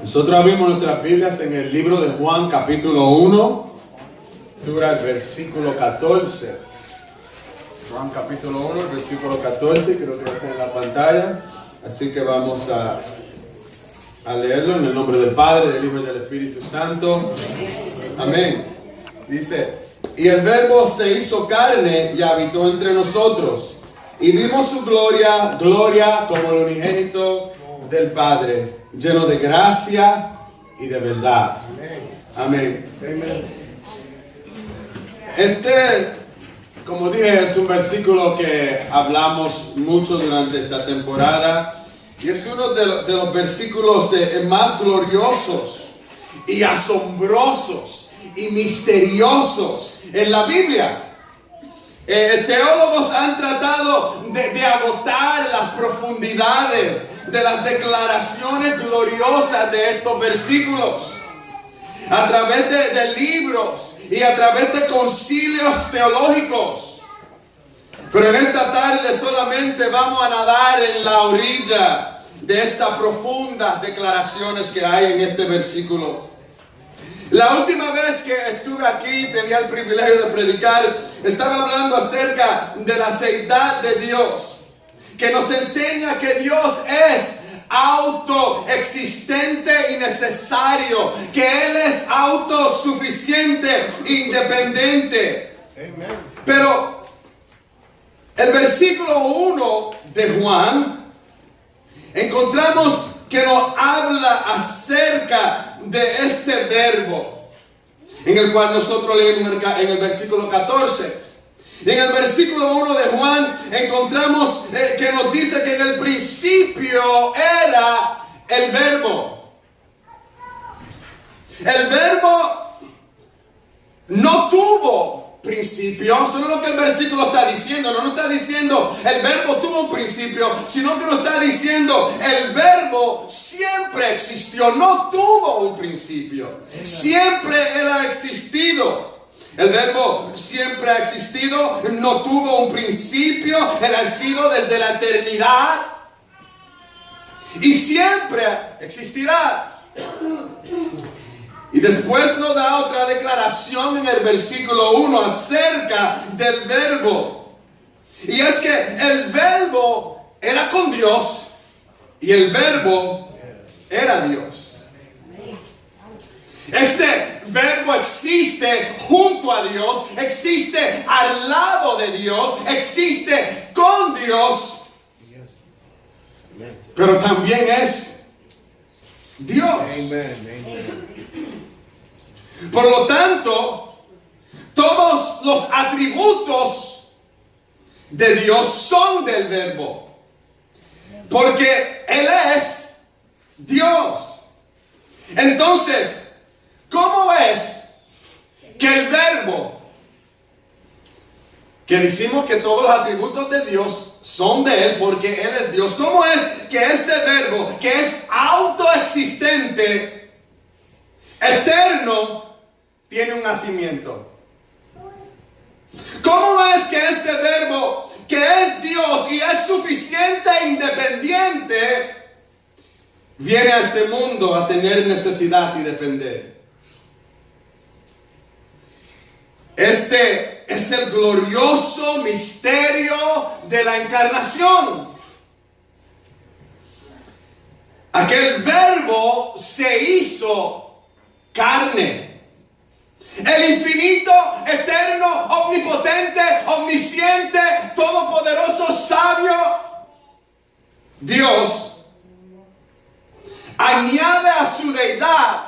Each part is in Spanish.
Nosotros abrimos nuestras Biblias en el libro de Juan, capítulo 1, el versículo 14. Juan, capítulo 1, el versículo 14, creo que está en la pantalla. Así que vamos a leerlo en el nombre del Padre, del Hijo y del Espíritu Santo. Amén. Dice: y el Verbo se hizo carne y habitó entre nosotros, y vimos su gloria, gloria como el unigénito del Padre, lleno de gracia y de verdad. Amén. Amén. Como dije, es un versículo que hablamos mucho durante esta temporada, y es uno de los versículos más gloriosos y asombrosos y misteriosos en la Biblia. Teólogos han tratado de agotar las profundidades de las declaraciones gloriosas de estos versículos a través de libros y a través de concilios teológicos. Pero en esta tarde solamente vamos a nadar en la orilla de estas profundas declaraciones que hay en este versículo. La última vez que estuve aquí, tenía el privilegio de predicar, estaba hablando acerca de la seidad de Dios, que nos enseña que Dios es autoexistente y necesario, que Él es autosuficiente, independiente. Amen. Pero el versículo 1 de Juan, encontramos que nos habla acerca de este verbo, en el cual nosotros leemos en el versículo 14. En el versículo 1 de Juan encontramos que nos dice que en el principio era el verbo. El verbo no tuvo principio, eso no es lo que el versículo está diciendo. No está diciendo el verbo tuvo un principio, sino que nos está diciendo el verbo siempre existió, no tuvo un principio. Siempre Él ha existido. El verbo siempre ha existido, no tuvo un principio, Él ha sido desde la eternidad y siempre existirá. Y después nos da otra declaración en el versículo 1 acerca del verbo. Y es que el verbo era con Dios y el verbo era Dios. Este verbo existe junto a Dios, existe al lado de Dios, existe con Dios, pero también es Dios. Por lo tanto, todos los atributos de Dios son del verbo, porque Él es Dios. Entonces, ¿cómo es que el verbo, que decimos que todos los atributos de Dios son de Él porque Él es Dios, cómo es que este verbo, que es autoexistente, eterno, tiene un nacimiento? ¿Cómo es que este verbo, que es Dios y es suficiente e independiente, viene a este mundo a tener necesidad y depender? Este es el glorioso misterio de la encarnación. Aquel verbo se hizo carne. El infinito, eterno, omnipotente, omnisciente, todopoderoso, sabio Dios añade a su deidad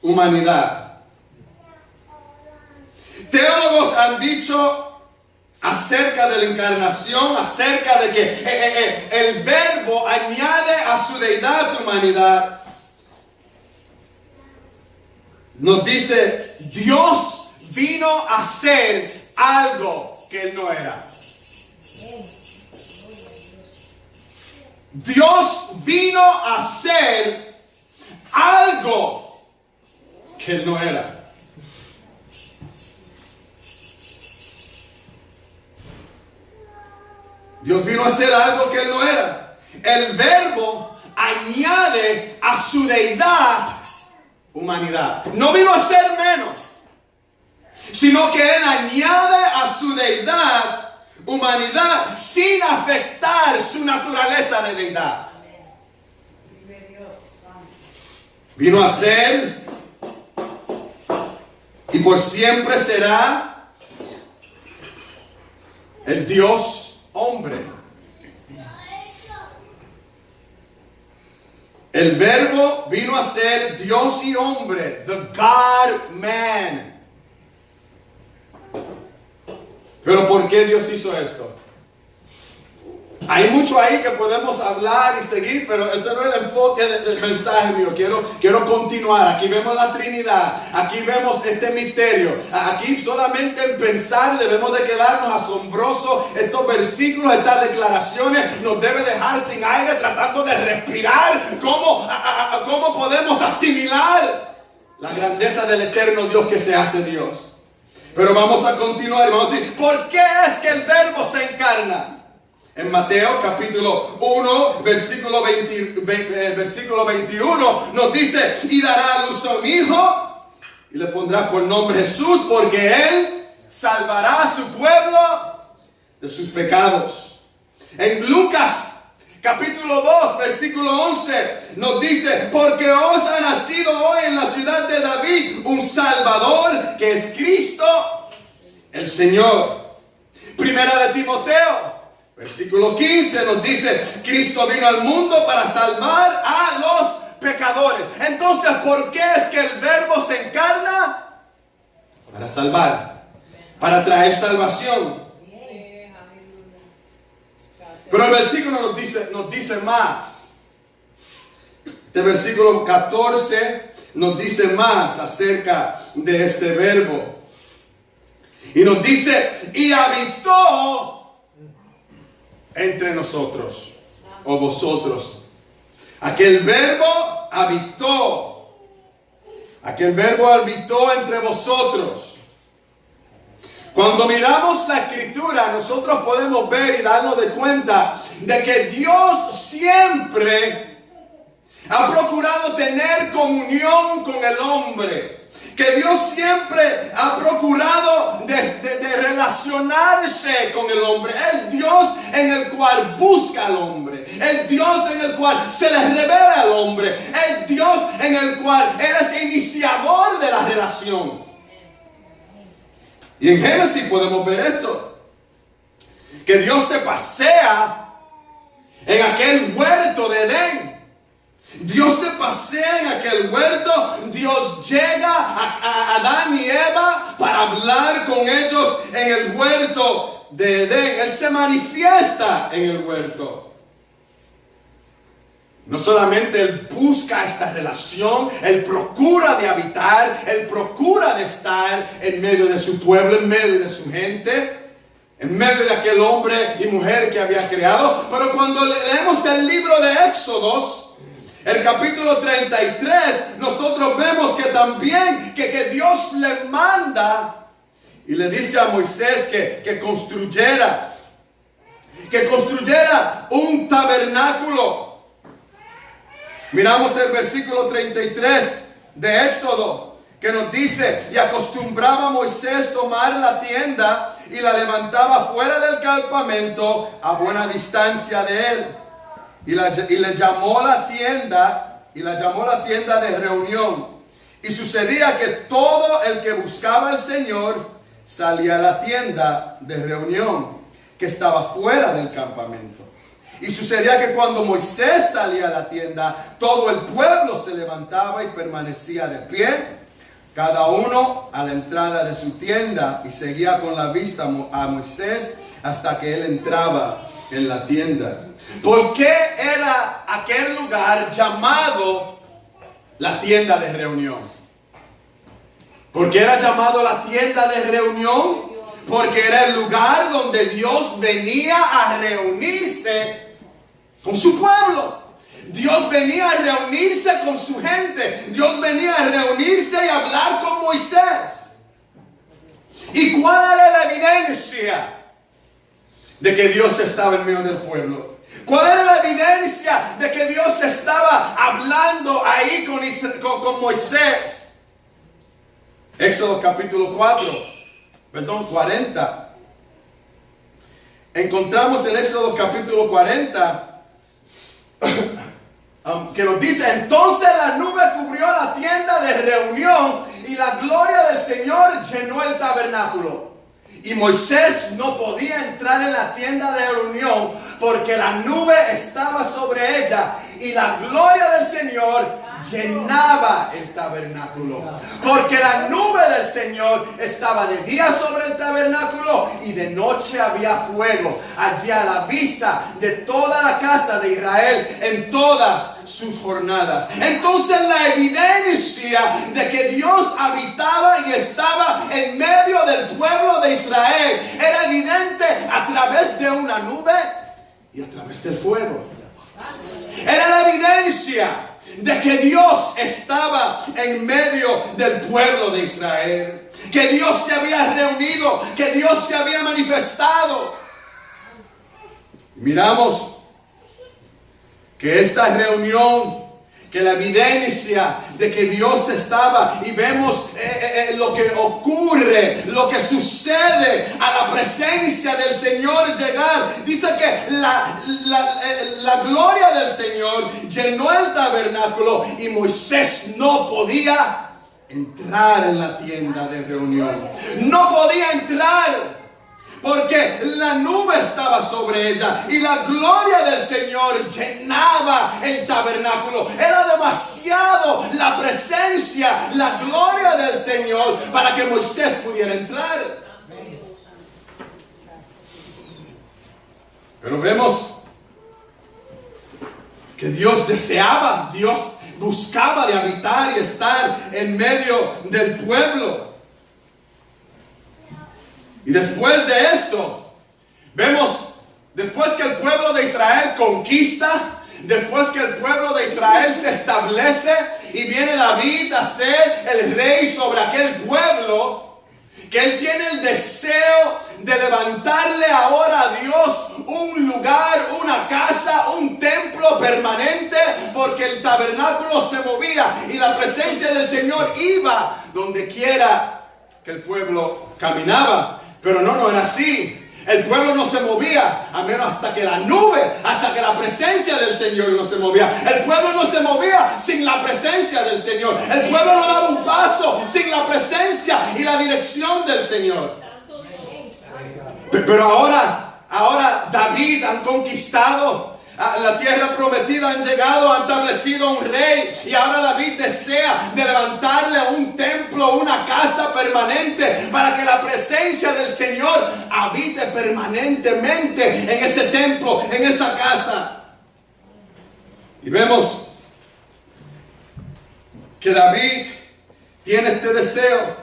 humanidad. Teólogos han dicho acerca de la encarnación, acerca de que el verbo añade a su deidad humanidad. Nos dice, Dios vino a ser algo que Él no era. Dios vino a ser algo que Él no era. Dios vino a hacer algo que Él no era. El verbo añade a su deidad humanidad. No vino a ser menos, sino que Él añade a su deidad humanidad sin afectar su naturaleza de deidad. Vino a ser y por siempre será el Dios hombre. El Verbo vino a ser Dios y hombre, the God man. Pero ¿por qué Dios hizo esto? Hay mucho ahí que podemos hablar y seguir, pero ese no es el enfoque del mensaje mío. Quiero continuar. Aquí vemos la Trinidad. Aquí vemos este misterio. Aquí solamente en pensar debemos de quedarnos asombrosos. Estos versículos, estas declaraciones nos debe dejar sin aire, tratando de respirar. ¿Cómo podemos asimilar la grandeza del eterno Dios que se hace Dios? Pero vamos a continuar y vamos a decir, ¿por qué es que el Verbo se encarna? En Mateo capítulo 1, versículo 21, nos dice, y dará a luz a un hijo, y le pondrá por nombre Jesús, porque Él salvará a su pueblo de sus pecados. En Lucas capítulo 2, versículo 11, nos dice, porque os ha nacido hoy en la ciudad de David un Salvador, que es Cristo el Señor. Primera de Timoteo versículo 15 nos dice, Cristo vino al mundo para salvar a los pecadores. Entonces, ¿por qué es que el Verbo se encarna? Para salvar, para traer salvación. Pero el versículo nos dice más. Este versículo 14 nos dice más acerca de este Verbo. Y nos dice, y habitó entre nosotros, o vosotros. Aquel Verbo habitó. Aquel Verbo habitó entre vosotros. Cuando miramos la Escritura, nosotros podemos ver y darnos de cuenta de que Dios siempre ha procurado tener comunión con el hombre. Que Dios siempre ha procurado de relacionarse con el hombre. El Dios en el cual busca al hombre. El Dios en el cual se le revela al hombre. El Dios en el cual Él es iniciador de la relación. Y en Génesis podemos ver esto. Que Dios se pasea en aquel huerto de Edén. Dios se pasea en aquel huerto. Dios llega a Adán y Eva para hablar con ellos en el huerto de Edén. Él se manifiesta en el huerto. No solamente Él busca esta relación, Él procura de habitar, Él procura de estar en medio de su pueblo, en medio de su gente, en medio de aquel hombre y mujer que había creado. Pero cuando leemos el libro de Éxodos, el capítulo 33, nosotros vemos que también que Dios le manda y le dice a Moisés que construyera un tabernáculo. Miramos el versículo 33 de Éxodo, que nos dice, y acostumbraba Moisés tomar la tienda y la levantaba fuera del campamento a buena distancia de él. Y le llamó la tienda de reunión. Y sucedía que todo el que buscaba al Señor salía a la tienda de reunión, que estaba fuera del campamento. Y sucedía que cuando Moisés salía a la tienda, todo el pueblo se levantaba y permanecía de pie, cada uno a la entrada de su tienda, y seguía con la vista a Moisés hasta que él entraba en la tienda. ¿Por qué era aquel lugar llamado la tienda de reunión? ¿Por qué era llamado la tienda de reunión? Porque era el lugar donde Dios venía a reunirse con su pueblo. Dios venía a reunirse con su gente. Dios venía a reunirse y hablar con Moisés. ¿Y cuál era la evidencia de que Dios estaba en medio del pueblo? ¿Cuál era la evidencia de que Dios estaba Moisés. Éxodo capítulo 40. Encontramos en Éxodo capítulo 40 que nos dice: entonces la nube cubrió la tienda de reunión y la gloria del Señor llenó el tabernáculo. Y Moisés no podía entrar en la tienda de reunión porque la nube estaba sobre ella y la gloria del Señor llenaba el tabernáculo. Porque la nube del Señor estaba de día sobre el tabernáculo y de noche había fuego allí a la vista de toda la casa de Israel en todas sus jornadas. Entonces la evidencia de que Dios habitaba y estaba en medio del pueblo de Israel era evidente a través de una nube y a través del fuego. Era la evidencia de que Dios estaba en medio del pueblo de Israel, que Dios se había reunido, que Dios se había manifestado. Miramos que esta reunión, que la evidencia de que Dios estaba, y vemos lo que ocurre, lo que sucede a la presencia del Señor llegar. Dice que la gloria del Señor llenó el tabernáculo y Moisés no podía entrar en la tienda de reunión. No podía entrar porque la nube estaba sobre ella y la gloria del Señor llenaba el tabernáculo. Era demasiado la presencia, la gloria del Señor para que Moisés pudiera entrar. Pero vemos que Dios deseaba, Dios buscaba de habitar y estar en medio del pueblo. Y después de esto, vemos, después que el pueblo de Israel conquista, después que el pueblo de Israel se establece y viene David a ser el rey sobre aquel pueblo, que él tiene el deseo de levantarle ahora a Dios un lugar, una casa, un templo permanente, porque el tabernáculo se movía y la presencia del Señor iba donde quiera que el pueblo caminaba. Pero no era así. El pueblo no se movía, a menos hasta que la nube, hasta que la presencia del Señor no se movía. El pueblo no se movía sin la presencia del Señor. El pueblo no daba un paso sin la presencia y la dirección del Señor. Pero ahora David han conquistado la tierra prometida, han llegado, han establecido un rey, y ahora David desea de levantarle un templo, una casa permanente, para que la presencia del Señor habite permanentemente en ese templo, en esa casa. Y vemos que David tiene este deseo,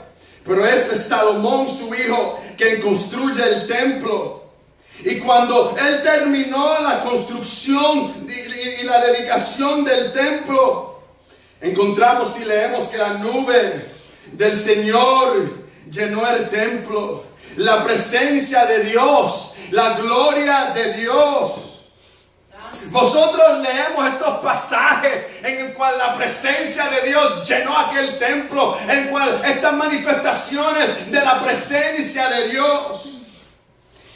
pero es Salomón, su hijo, quien construye el templo. Y cuando él terminó la construcción y la dedicación del templo, encontramos y leemos que la nube del Señor llenó el templo. La presencia de Dios, la gloria de Dios. Vosotros leemos estos pasajes en el cual la presencia de Dios llenó aquel templo, en el cual estas manifestaciones de la presencia de Dios.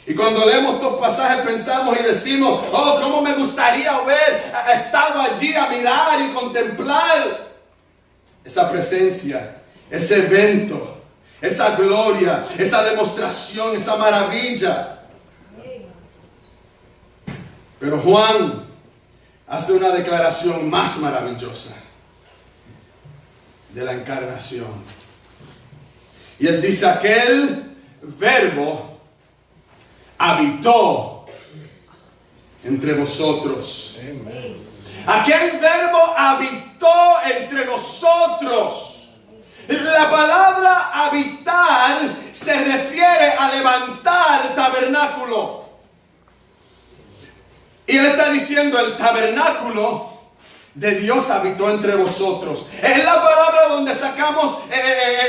Y cuando leemos estos pasajes pensamos y decimos: oh, cómo me gustaría haber estado allí a mirar y contemplar esa presencia, ese evento, esa gloria, esa demostración, esa maravilla. Pero Juan hace una declaración más maravillosa de la encarnación. Y él dice: aquel verbo habitó entre vosotros. Aquel verbo habitó entre nosotros. La palabra habitar se refiere a levantar tabernáculo. Y él está diciendo: el tabernáculo de Dios habitó entre vosotros. Es la palabra donde sacamos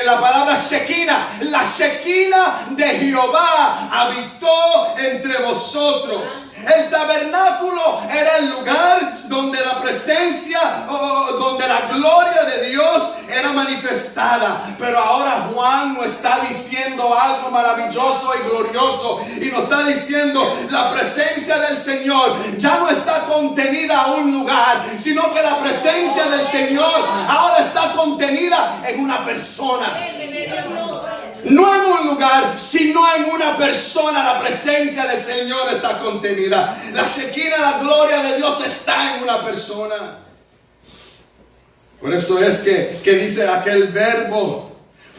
la palabra Shekinah. La Shekinah de Jehová habitó entre vosotros. El tabernáculo era el lugar donde la presencia, donde la gloria de Dios era manifestada. Pero ahora Juan nos está diciendo algo maravilloso y glorioso. Y nos está diciendo, la presencia del Señor ya no está contenida a un lugar, sino que la presencia del Señor ahora está contenida en una persona. No en un lugar, sino en una persona. La presencia del Señor está contenida. La Shekinah, la gloria de Dios está en una persona. Por eso es que dice aquel verbo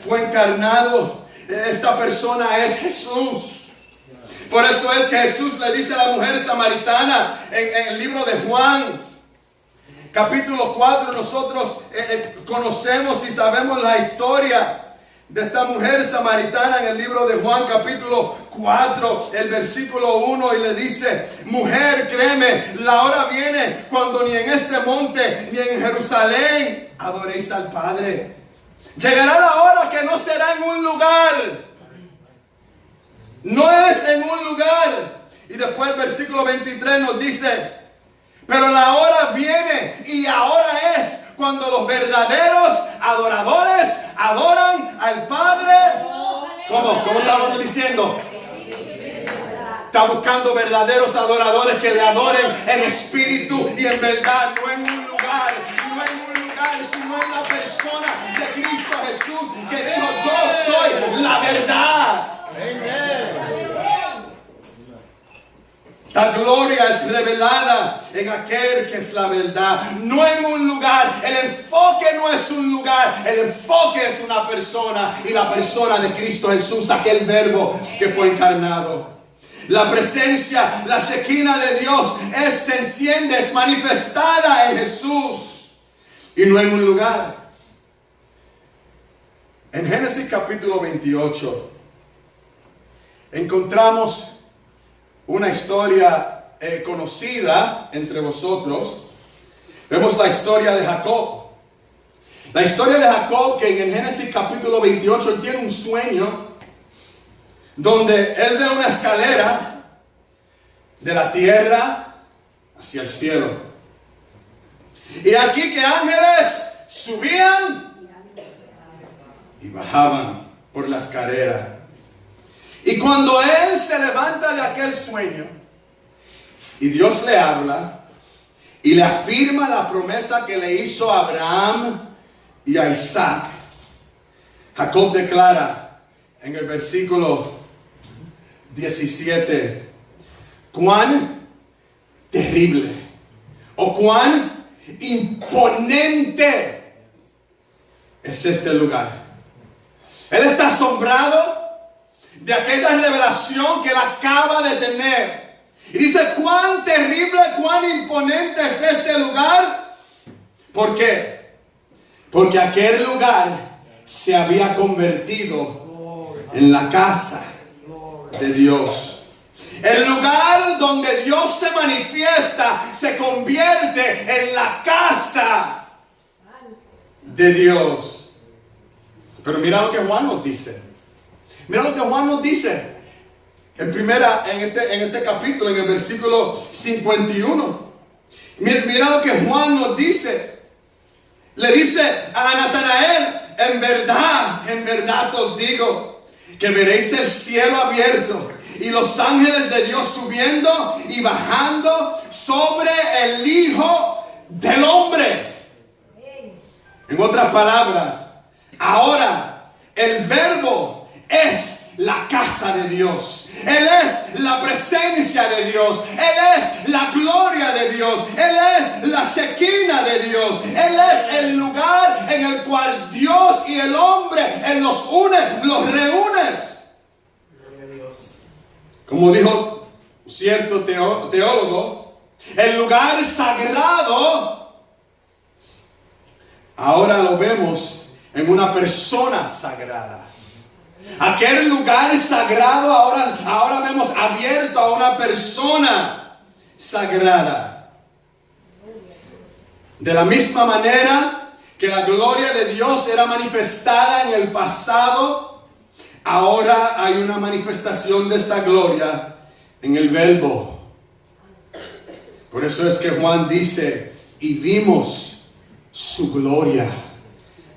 fue encarnado. Esta persona es Jesús. Por eso es que Jesús le dice a la mujer samaritana en el libro de Juan, capítulo 4, nosotros conocemos y sabemos la historia de esta mujer samaritana en el libro de Juan capítulo 4, el versículo 1, y le dice, mujer, créeme, la hora viene cuando ni en este monte ni en Jerusalén adoréis al Padre. Llegará la hora que no será en un lugar. No es en un lugar. Y después el versículo 23 nos dice, pero la hora viene y ahora es cuando los verdaderos adoradores adoran al Padre. ¿Cómo estamos diciendo? Está buscando verdaderos adoradores que le adoren en espíritu y en verdad, no en un lugar, sino en la persona de Cristo Jesús, que dijo, yo soy la verdad. La gloria es revelada en aquel que es la verdad, no en un lugar. El enfoque no es un lugar, el enfoque es una persona, y la persona de Cristo Jesús, aquel verbo que fue encarnado. La presencia, la Shekinah de Dios se enciende, es manifestada en Jesús y no en un lugar. En Génesis capítulo 28 encontramos una historia conocida entre vosotros. Vemos la historia de Jacob. La historia de Jacob, que en el Génesis capítulo 28 él tiene un sueño donde él ve una escalera de la tierra hacia el cielo. Y aquí que ángeles subían y bajaban por la escalera. Y cuando él se levanta de aquel sueño y Dios le habla y le afirma la promesa que le hizo a Abraham y a Isaac, Jacob declara en el versículo 17, cuán terrible o cuán imponente es este lugar. Él está asombrado de aquella revelación que él acaba de tener. Y dice, cuán terrible, cuán imponente es este lugar. ¿Por qué? Porque aquel lugar se había convertido en la casa de Dios. El lugar donde Dios se manifiesta se convierte en la casa de Dios. Pero mira lo que Juan nos dice. Mira lo que Juan nos dice en este capítulo, en el versículo 51. Mira lo que Juan nos dice. Le dice a Natanael, en verdad os digo, que veréis el cielo abierto y los ángeles de Dios subiendo y bajando sobre el Hijo del Hombre. En otras palabras, ahora el verbo es la casa de Dios. Él es la presencia de Dios. Él es la gloria de Dios. Él es la Shekinah de Dios. Él es el lugar en el cual Dios y el hombre Él los une, los reúne. Como dijo cierto teólogo, el lugar sagrado ahora lo vemos en una persona sagrada. Aquel lugar sagrado ahora vemos abierto a una persona sagrada. De la misma manera que la gloria de Dios era manifestada en el pasado, ahora hay una manifestación de esta gloria en el Verbo. Por eso es que Juan dice, y vimos su gloria.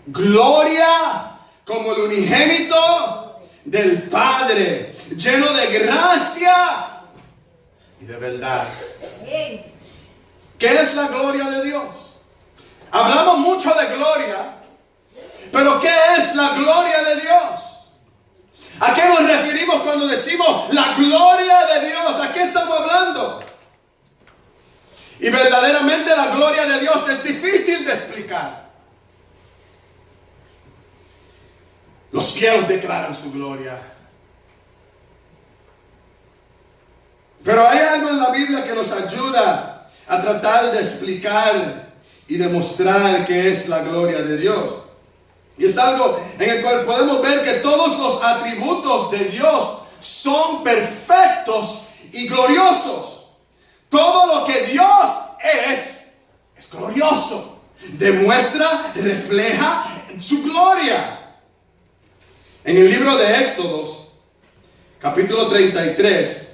Gloria como el unigénito del Padre, lleno de gracia y de verdad. ¿Qué es la gloria de Dios? Hablamos mucho de gloria, pero ¿qué es la gloria de Dios? ¿A qué nos referimos cuando decimos la gloria de Dios? ¿A qué estamos hablando? Y verdaderamente la gloria de Dios es difícil de explicar. Los cielos declaran su gloria. Pero hay algo en la Biblia que nos ayuda a tratar de explicar y demostrar qué es la gloria de Dios. Y es algo en el cual podemos ver que todos los atributos de Dios son perfectos y gloriosos. Todo lo que Dios es glorioso. Demuestra, refleja su gloria. En el libro de Éxodos, capítulo 33,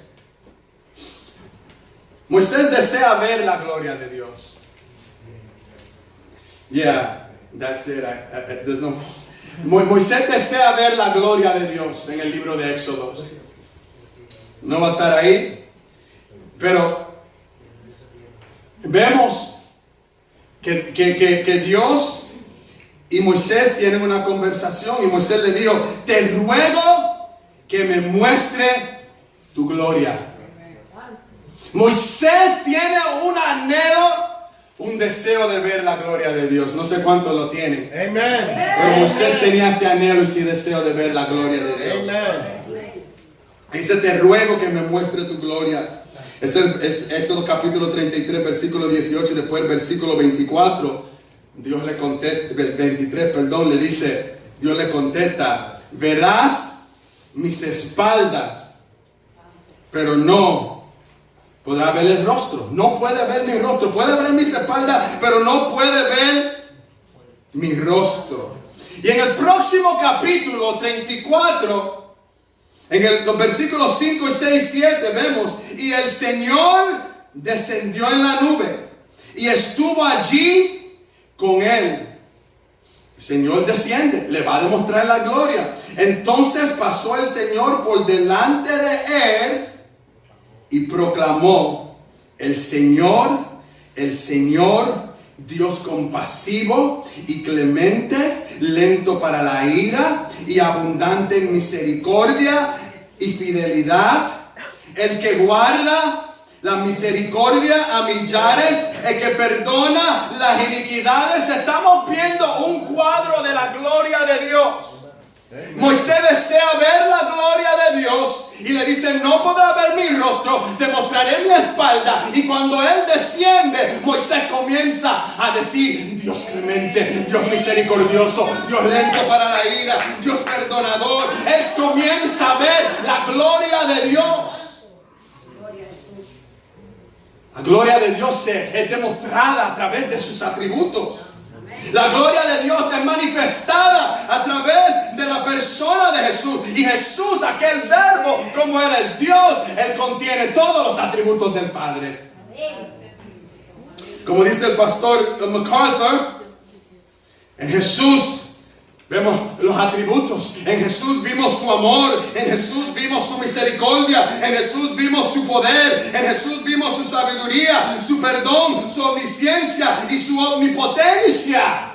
Moisés desea ver la gloria de Dios. Yeah, that's it. There's no... Moisés desea ver la gloria de Dios en el libro de Éxodos. No va a estar ahí, pero vemos que Dios y Moisés tienen una conversación y Moisés le dijo, te ruego que me muestre tu gloria. Moisés tiene un anhelo, un deseo de ver la gloria de Dios. No sé cuántos lo tienen. Amen. Pero Moisés tenía ese anhelo y ese deseo de ver la gloria de Dios. Amen. Dice, te ruego que me muestre tu gloria. Es Éxodo capítulo 33, versículo 18, y después el versículo 24. Dios le contesta, 23, perdón, le dice, Dios le contesta, verás mis espaldas, pero no podrá ver el rostro. No puede ver mi rostro. Puede ver mis espaldas, pero no puede ver mi rostro. Y en el próximo capítulo 34, los versículos 5, 6, 7, vemos, y el Señor descendió en la nube y estuvo allí con él. El Señor desciende, le va a demostrar la gloria. Entonces pasó el Señor por delante de él y proclamó, el Señor, Dios compasivo y clemente, lento para la ira y abundante en misericordia y fidelidad, el que guarda la misericordia a millares, el que perdona las iniquidades. Estamos viendo un cuadro de la gloria de Dios. Moisés desea ver la gloria de Dios y le dice, no podrá ver mi rostro, te mostraré mi espalda. Y cuando él desciende, Moisés comienza a decir, Dios clemente, Dios misericordioso, Dios lento para la ira, Dios perdonador. Él comienza a ver la gloria de Dios. La gloria de Dios es demostrada a través de sus atributos. La gloria de Dios es manifestada a través de la persona de Jesús. Y Jesús, aquel verbo, como Él es Dios, Él contiene todos los atributos del Padre. Como dice el pastor MacArthur, en Jesús vemos los atributos. En Jesús vimos su amor. En Jesús vimos su misericordia. En Jesús vimos su poder. En Jesús vimos su sabiduría, su perdón, su omnisciencia y su omnipotencia.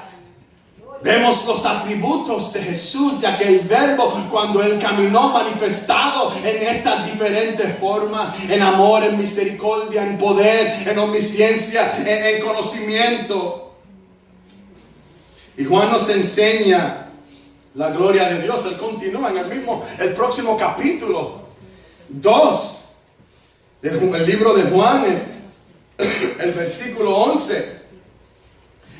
Vemos los atributos de Jesús, de aquel verbo, cuando Él caminó manifestado en estas diferentes formas, en amor, en misericordia, en poder, en omnisciencia, en conocimiento. Y Juan nos enseña la gloria de Dios. Él continúa en el próximo capítulo 2 del libro de Juan, el versículo 11,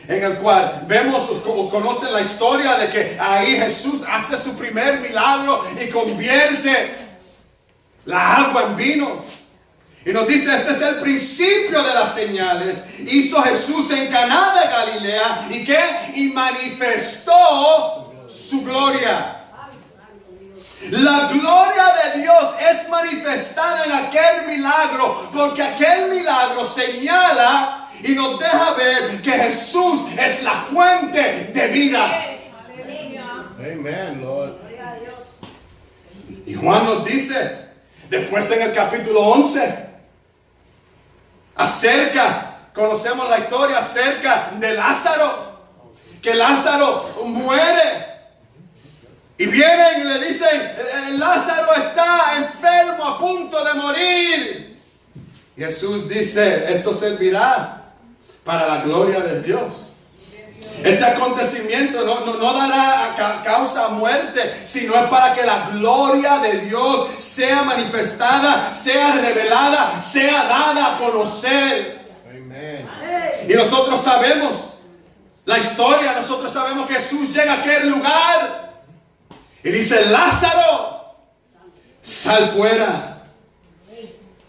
en el cual vemos o conocen la historia de que ahí Jesús hace su primer milagro y convierte la agua en vino. Y nos dice, este es el principio de las señales. Hizo Jesús en Caná de Galilea. ¿Y qué? Y manifestó su gloria. La gloria de Dios es manifestada en aquel milagro, porque aquel milagro señala y nos deja ver que Jesús es la fuente de vida. Amen, Lord. Y Juan nos dice, después en el capítulo 11, conocemos la historia acerca de Lázaro, que Lázaro muere. Y vienen y le dicen, Lázaro está enfermo, a punto de morir. Y Jesús dice, esto servirá para la gloria de Dios. Este acontecimiento no dará causa a muerte, sino es para que la gloria de Dios sea manifestada, sea revelada, sea dada a conocer. Amen. Y nosotros sabemos la historia, nosotros sabemos que Jesús llega a aquel lugar y dice, Lázaro, sal fuera.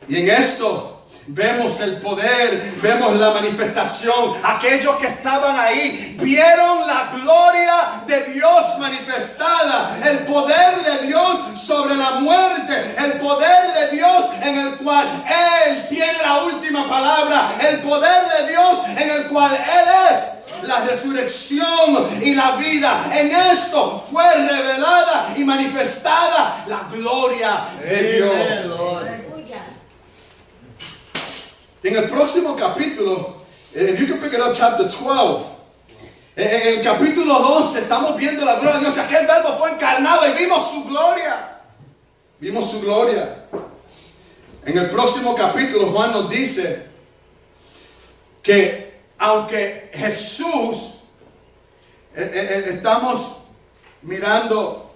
Y en esto vemos el poder, vemos la manifestación. Aquellos que estaban ahí vieron la gloria de Dios manifestada, el poder de Dios sobre la muerte, el poder de Dios en el cual Él tiene la última palabra, el poder de Dios en el cual Él es la resurrección y la vida. En esto fue revelada y manifestada la gloria de Dios. Amen, Lord. En el próximo capítulo, if you can pick it up, chapter 12. En el capítulo 12 estamos viendo la gloria de Dios. Aquel verbo fue encarnado y vimos su gloria. Vimos su gloria. En el próximo capítulo Juan nos dice que aunque Jesús, estamos mirando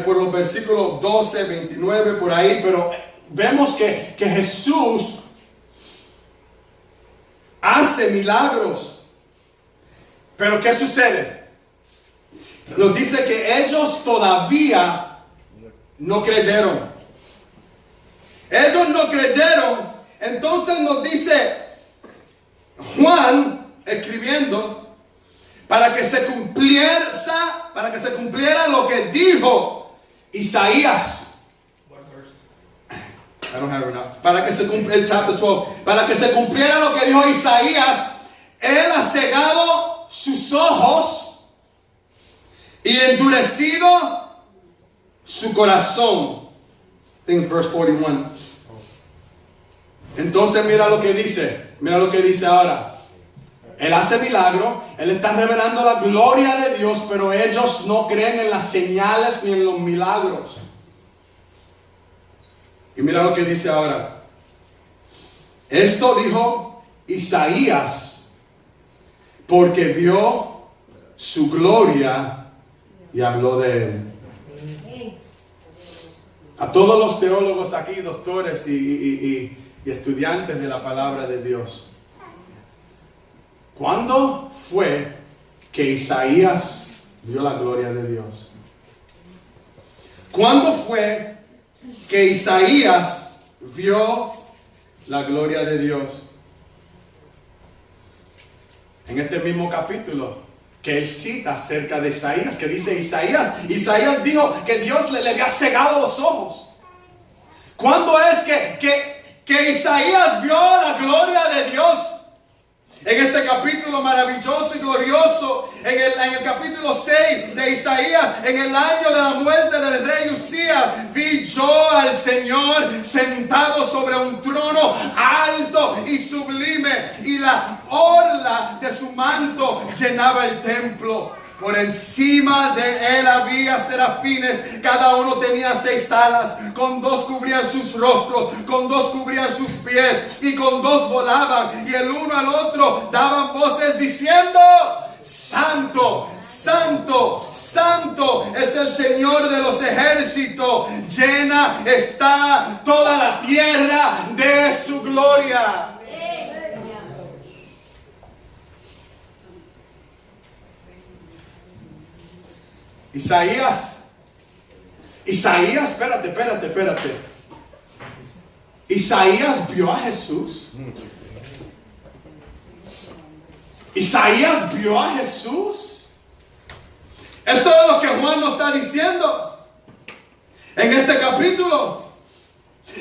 por los versículos 12, 29, por ahí, pero vemos que Jesús hace milagros. Pero ¿qué sucede? Nos dice que ellos todavía no creyeron. Ellos no creyeron. Entonces nos dice Juan escribiendo para que se cumpliera lo que dijo Isaías. I don't have it now. Para que se cumpliera, chapter 12. Para que se cumpliera lo que dijo Isaías, Él ha cegado sus ojos y endurecido su corazón. I think it's verse 41. Entonces mira lo que dice. Mira lo que dice ahora. Él hace milagro, Él está revelando la gloria de Dios, pero ellos no creen en las señales ni en los milagros. Y mira lo que dice ahora. Esto dijo Isaías porque vio su gloria y habló de él. A todos los teólogos aquí, doctores y estudiantes de la palabra de Dios, ¿cuándo fue que Isaías vio la gloria de Dios? ¿Cuándo fue que Isaías vio la gloria de Dios? En este mismo capítulo que él cita acerca de Isaías, que dice Isaías dijo que Dios le había cegado los ojos. ¿Cuándo es que Isaías vio la gloria de Dios? En este capítulo maravilloso y glorioso, en el capítulo 6 de Isaías, en el año de la muerte del rey Usías, vi yo al Señor sentado sobre un trono alto y sublime, y la orla de su manto llenaba el templo. Por encima de él había serafines, cada uno tenía 6 alas, con 2 cubrían sus rostros, con 2 cubrían sus pies, y con 2 volaban, y el uno al otro daban voces diciendo: Santo, Santo, Santo es el Señor de los ejércitos, llena está toda la tierra de su gloria. Isaías, espérate. Isaías vio a Jesús. Isaías vio a Jesús. Eso es lo que Juan nos está diciendo en este capítulo.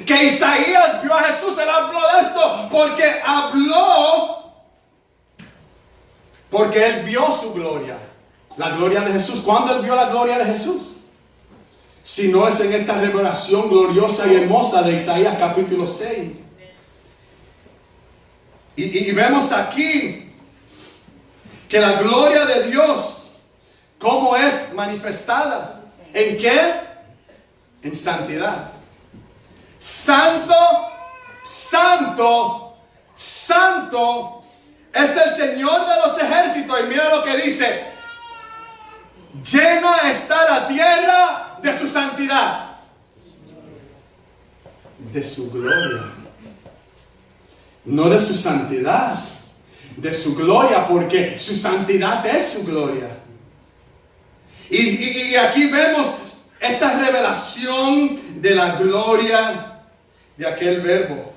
Que Isaías vio a Jesús. Él habló de esto porque él vio su gloria. La gloria de Jesús. ¿Cuándo él vio la gloria de Jesús? Si no es en esta revelación gloriosa y hermosa de Isaías capítulo 6. Y vemos aquí que la gloria de Dios, ¿cómo es manifestada? ¿En qué? En santidad. Santo, santo, santo es el Señor de los ejércitos. Y mira lo que dice: llena está la tierra de su santidad, de su gloria. No de su santidad, de su gloria, porque su santidad es su gloria. Y aquí vemos esta revelación de la gloria de aquel verbo.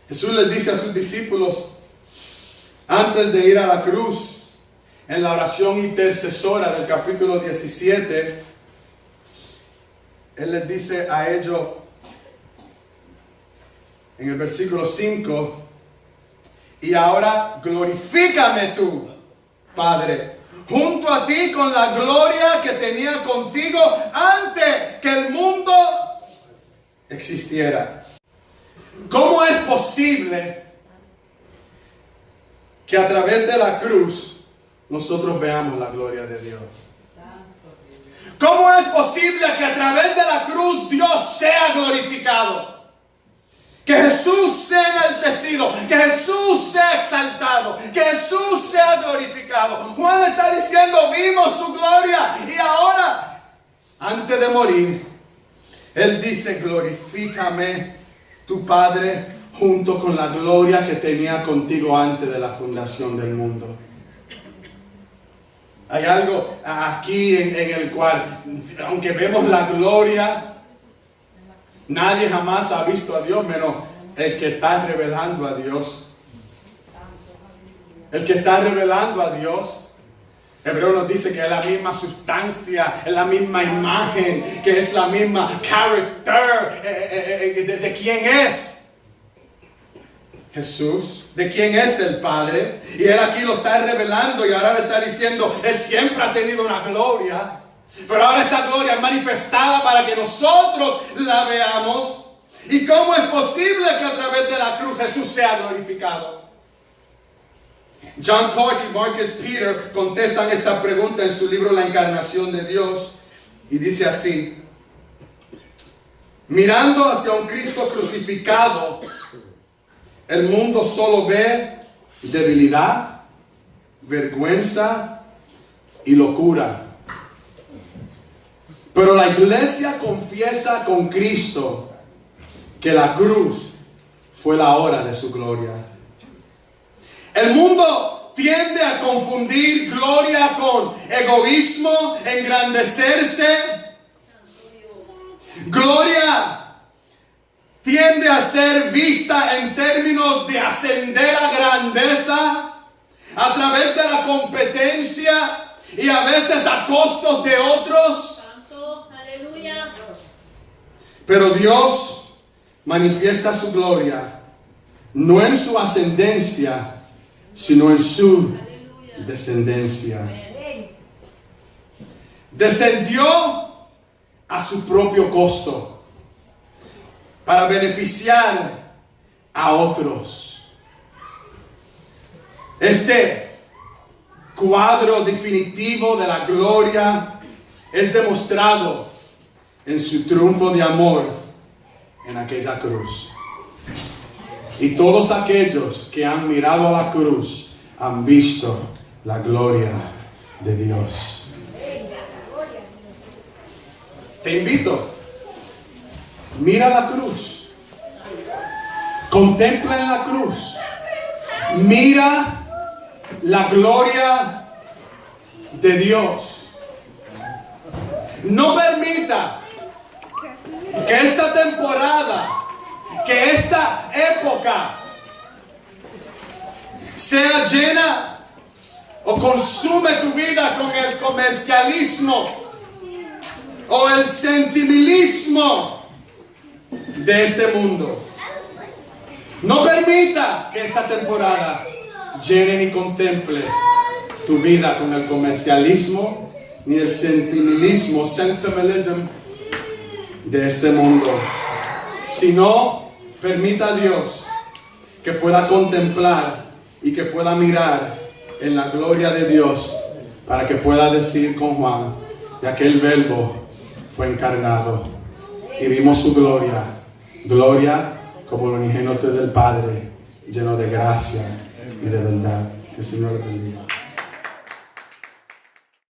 Jesús les dice a sus discípulos, antes de ir a la cruz, en la oración intercesora del capítulo 17, Él les dice a ellos, en el versículo 5, y ahora glorifícame tú, Padre, junto a ti con la gloria que tenía contigo antes que el mundo existiera. ¿Cómo es posible que a través de la cruz nosotros veamos la gloria de Dios? ¿Cómo es posible que a través de la cruz Dios sea glorificado? Que Jesús sea enaltecido, que Jesús sea exaltado, que Jesús sea glorificado. Juan está diciendo, vimos su gloria y ahora, antes de morir, Él dice, glorifícame tu Padre junto con la gloria que tenía contigo antes de la fundación del mundo. Hay algo aquí en el cual, aunque vemos la gloria, nadie jamás ha visto a Dios menos el que está revelando a Dios. El que está revelando a Dios. Hebreo nos dice que es la misma sustancia, es la misma imagen, que es la misma character de quién es Jesús, de quién es el Padre. Y Él aquí lo está revelando y ahora le está diciendo, Él siempre ha tenido una gloria. Pero ahora esta gloria es manifestada para que nosotros la veamos. ¿Y cómo es posible que a través de la cruz Jesús sea glorificado? John Cook y Marcus Peter contestan esta pregunta en su libro La Encarnación de Dios. Y dice así: mirando hacia un Cristo crucificado, el mundo solo ve debilidad, vergüenza y locura. Pero la iglesia confiesa con Cristo que la cruz fue la hora de su gloria. El mundo tiende a confundir gloria con egoísmo, engrandecerse. Gloria tiende a ser vista en términos de ascender a grandeza a través de la competencia y a veces a costos de otros. Pero Dios manifiesta su gloria no en su ascendencia, sino en su descendencia. Descendió a su propio costo para beneficiar a otros. Este cuadro definitivo de la gloria es demostrado en su triunfo de amor en aquella cruz. Y todos aquellos que han mirado a la cruz han visto la gloria de Dios. Te invito, mira la cruz, contempla en la cruz, mira la gloria de Dios. No permita que esta temporada, que esta época sea llena o o consume tu vida con el comercialismo o el sentimentalismo de este mundo. No permita que esta temporada llene ni contemple tu vida con el comercialismo ni el sentimentalismo, sentimentalism de este mundo. Sino, permita a Dios que pueda contemplar y que pueda mirar en la gloria de Dios, para que pueda decir con Juan, de aquel verbo fue encarnado y vimos su gloria, gloria como el unigénito del Padre, lleno de gracia y de verdad. Que el Señor le bendiga.